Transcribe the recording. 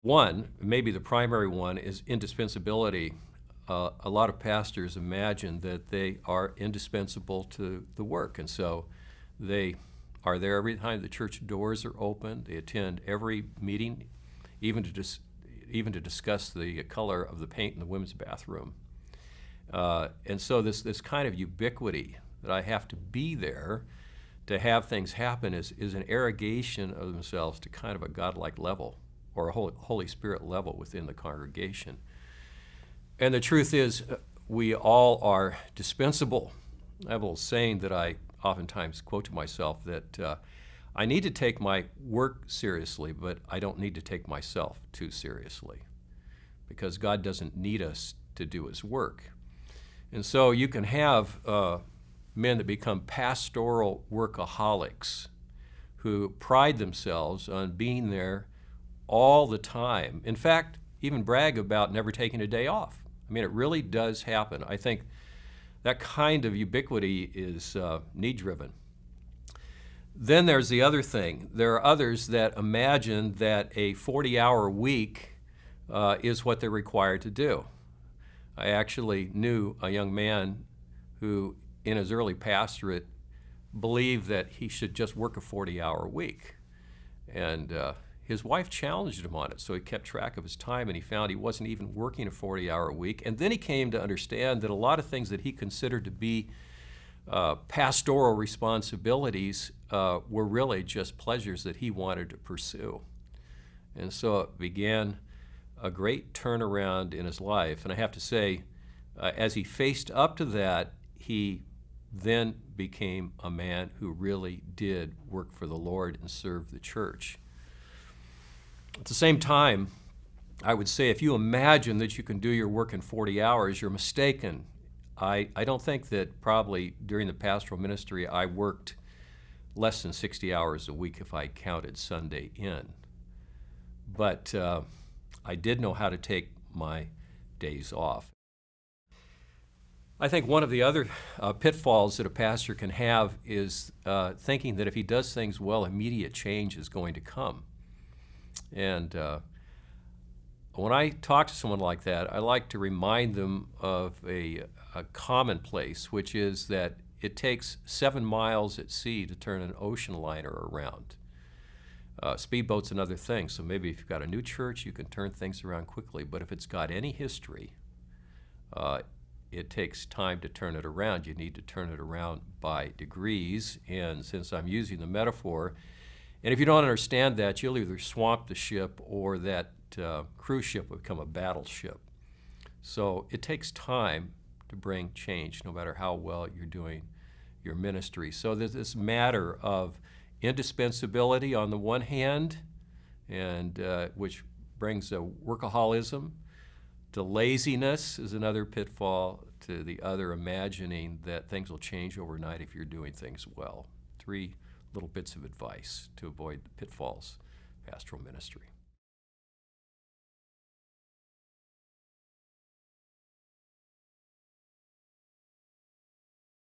One, maybe the primary one, is indispensability. A lot of pastors imagine that they are indispensable to the work, and so they are there every time the church doors are open. They attend every meeting, even to discuss the color of the paint in the women's bathroom. And so this kind of ubiquity that I have to be there to have things happen is an arrogation of themselves to kind of a godlike level, or a Holy Spirit level within the congregation. And the truth is, we all are dispensable. I have a little saying that I oftentimes quote to myself that I need to take my work seriously, but I don't need to take myself too seriously, because God doesn't need us to do His work. And so you can have men that become pastoral workaholics who pride themselves on being there all the time. In fact, even brag about never taking a day off. I mean, it really does happen. I think that kind of ubiquity is need-driven. Then there's the other thing. There are others that imagine that a 40-hour week is what they're required to do. I actually knew a young man who, in his early pastorate, believed that he should just work a 40-hour week. And his wife challenged him on it, so he kept track of his time, and he found he wasn't even working a 40-hour week. And then he came to understand that a lot of things that he considered to be pastoral responsibilities were really just pleasures that he wanted to pursue. And so it began a great turnaround in his life. And I have to say, as he faced up to that, he then became a man who really did work for the Lord and serve the church. At the same time, I would say if you imagine that you can do your work in 40 hours, you're mistaken. I don't think that probably during the pastoral ministry I worked less than 60 hours a week if I counted Sunday in. But I did know how to take my days off. I think one of the other pitfalls that a pastor can have is thinking that if he does things well, immediate change is going to come. And when I talk to someone like that, I like to remind them of a commonplace, which is that it takes 7 miles at sea to turn an ocean liner around. Speedboat's another thing, so maybe if you've got a new church, you can turn things around quickly. But if it's got any history, it takes time to turn it around. You need to turn it around by degrees. And since I'm using the metaphor, and if you don't understand that, you'll either swamp the ship or that cruise ship will become a battleship. So it takes time to bring change, no matter how well you're doing your ministry. So there's this matter of indispensability on the one hand, and which brings a workaholism. To laziness is another pitfall. To the other, imagining that things will change overnight if you're doing things well. 3 little bits of advice to avoid the pitfalls of pastoral ministry.